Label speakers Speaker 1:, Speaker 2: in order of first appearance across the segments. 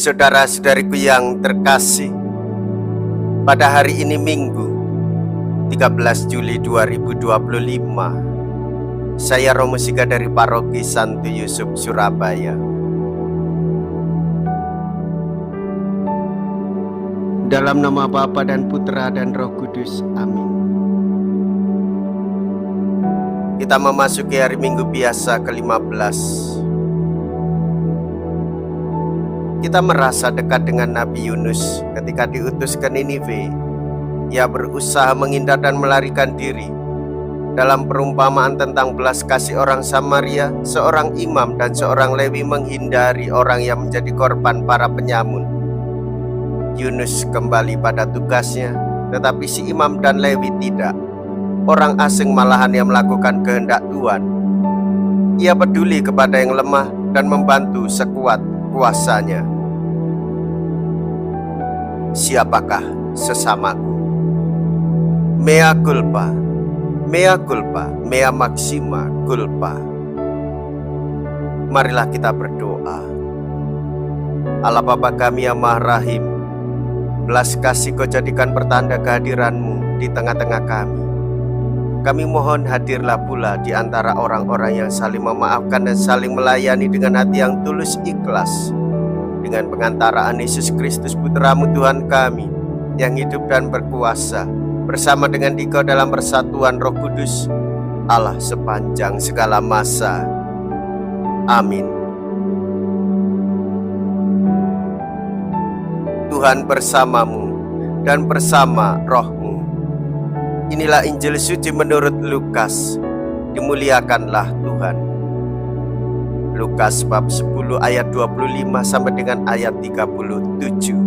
Speaker 1: Saudara-saudariku yang terkasih, pada hari ini Minggu 13 Juli 2025, saya Romo Siga dari Paroki Santo Yusuf, Surabaya. Dalam nama Bapa dan Putra dan Roh Kudus, amin. Kita memasuki hari Minggu biasa ke-15. Kita merasa dekat dengan Nabi Yunus ketika diutus ke Niniwe. Ia berusaha menghindar dan melarikan diri. Dalam perumpamaan tentang belas kasih orang Samaria, seorang imam dan seorang Lewi menghindari orang yang menjadi korban para penyamun. Yunus kembali pada tugasnya, tetapi si imam dan Lewi tidak. Orang asing malahan yang melakukan kehendak Tuhan. Ia peduli kepada yang lemah dan membantu sekuat kuasanya. Siapakah sesamaku? Mea culpa, mea culpa, mea maxima culpa. Marilah kita berdoa. Allah Bapa kami yang Maha Rahim, belas kasih Kau jadikan pertanda kehadiran-Mu di tengah-tengah kami. Kami mohon hadirlah pula di antara orang-orang yang saling memaafkan dan saling melayani dengan hati yang tulus ikhlas. Dengan pengantaraan Yesus Kristus Putra-Mu Tuhan kami, yang hidup dan berkuasa, bersama dengan Dikau dalam persatuan Roh Kudus, Allah sepanjang segala masa. Amin. Tuhan bersamamu dan bersama rohmu. Inilah Injil suci menurut Lukas. Dimuliakanlah Tuhan. Lukas bab 10 ayat 25 sampai dengan ayat 37.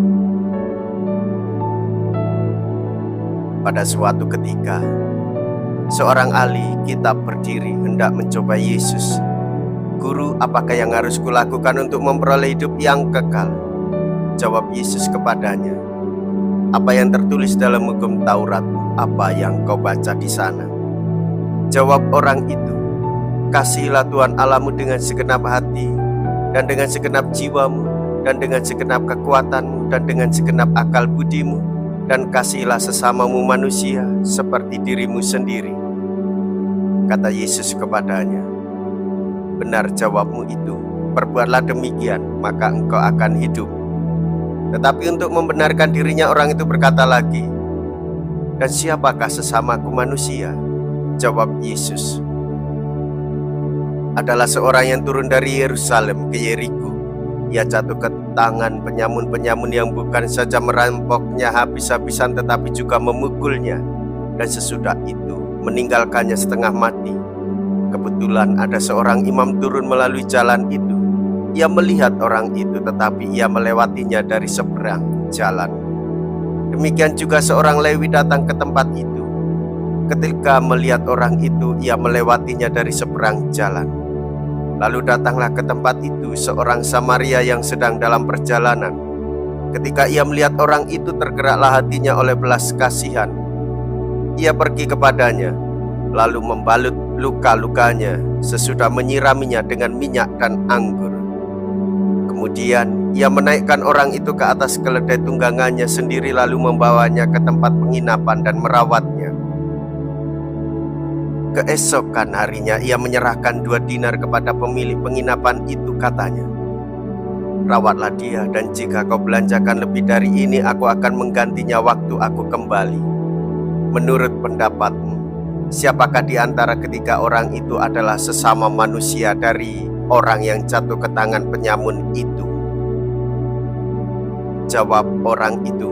Speaker 1: Pada suatu ketika, seorang ahli kitab berdiri hendak mencoba Yesus. Guru, apakah yang harus kulakukan untuk memperoleh hidup yang kekal? Jawab Yesus kepadanya, apa yang tertulis dalam hukum Taurat? Apa yang kau baca di sana? Jawab orang itu, kasihilah Tuhan Allahmu dengan segenap hati, dan dengan segenap jiwamu, dan dengan segenap kekuatanmu, dan dengan segenap akal budimu, dan kasihilah sesamamu manusia seperti dirimu sendiri. Kata Yesus kepadanya, benar jawabmu itu, perbuatlah demikian, maka engkau akan hidup. Tetapi untuk membenarkan dirinya, orang itu berkata lagi, dan siapakah sesamaku manusia? Jawab Yesus, adalah seorang yang turun dari Yerusalem ke Yeriko. Ia jatuh ke tangan penyamun-penyamun yang bukan saja merampoknya habis-habisan, tetapi juga memukulnya, dan sesudah itu meninggalkannya setengah mati. Kebetulan ada seorang imam turun melalui jalan itu. Ia melihat orang itu, tetapi ia melewatinya dari seberang jalan. Demikian juga seorang Lewi datang ke tempat itu. Ketika melihat orang itu, ia melewatinya dari seberang jalan. Lalu datanglah ke tempat itu seorang Samaria yang sedang dalam perjalanan. Ketika ia melihat orang itu, tergeraklah hatinya oleh belas kasihan. Ia pergi kepadanya, lalu membalut luka-lukanya, sesudah menyiraminya dengan minyak dan anggur. Kemudian ia menaikkan orang itu ke atas keledai tunggangannya sendiri, lalu membawanya ke tempat penginapan dan merawatnya. Keesokan harinya ia menyerahkan 2 dinar kepada pemilik penginapan itu, katanya, rawatlah dia, dan jika kau belanjakan lebih dari ini, aku akan menggantinya waktu aku kembali. Menurut pendapatmu, siapakah di antara ketiga orang itu adalah sesama manusia dari orang yang jatuh ke tangan penyamun itu? Jawab orang itu,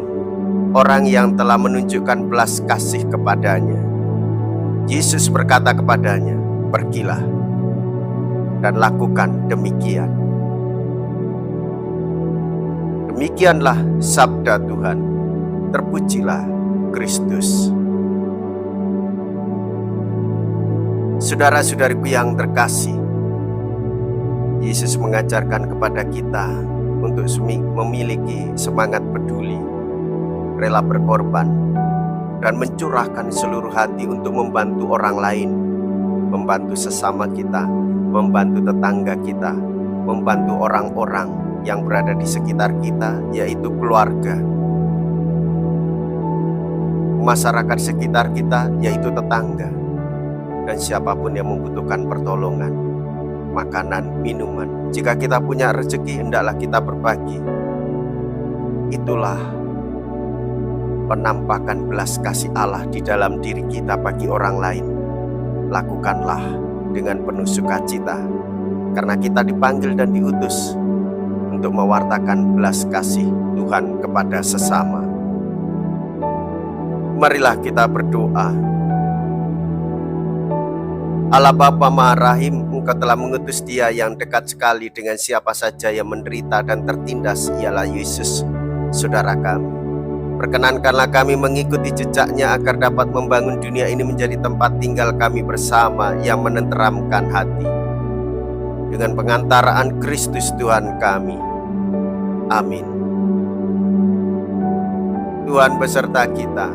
Speaker 1: orang yang telah menunjukkan belas kasih kepadanya. Yesus berkata kepadanya, pergilah dan lakukan demikian. Demikianlah sabda Tuhan. Terpujilah Kristus. Saudara-saudariku yang terkasih, Yesus mengajarkan kepada kita untuk memiliki semangat peduli, rela berkorban, dan mencurahkan seluruh hati untuk membantu orang lain, membantu sesama kita, membantu tetangga kita, membantu orang-orang yang berada di sekitar kita, yaitu keluarga, masyarakat sekitar kita, yaitu tetangga, dan siapapun yang membutuhkan pertolongan, makanan, minuman. Jika kita punya rezeki, hendaklah kita berbagi. Itulah penampakan belas kasih Allah di dalam diri kita bagi orang lain. Lakukanlah dengan penuh sukacita, karena kita dipanggil dan diutus untuk mewartakan belas kasih Tuhan kepada sesama. Marilah kita berdoa. Allah Bapa Maha Rahim, Engkau telah mengutus Dia yang dekat sekali dengan siapa saja yang menderita dan tertindas, ialah Yesus, saudara kami. Perkenankanlah kami mengikuti jejaknya agar dapat membangun dunia ini menjadi tempat tinggal kami bersama yang menenteramkan hati. Dengan pengantaraan Kristus Tuhan kami. Amin. Tuhan beserta kita,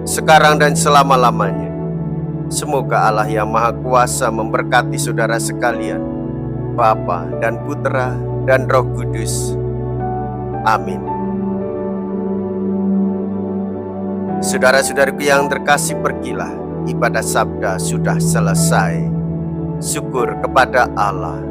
Speaker 1: sekarang dan selama-lamanya. Semoga Allah yang Maha Kuasa memberkati saudara sekalian, Bapa dan Putra dan Roh Kudus. Amin. Saudara-saudariku yang terkasih, pergilah. Ibadah sabda sudah selesai. Syukur kepada Allah.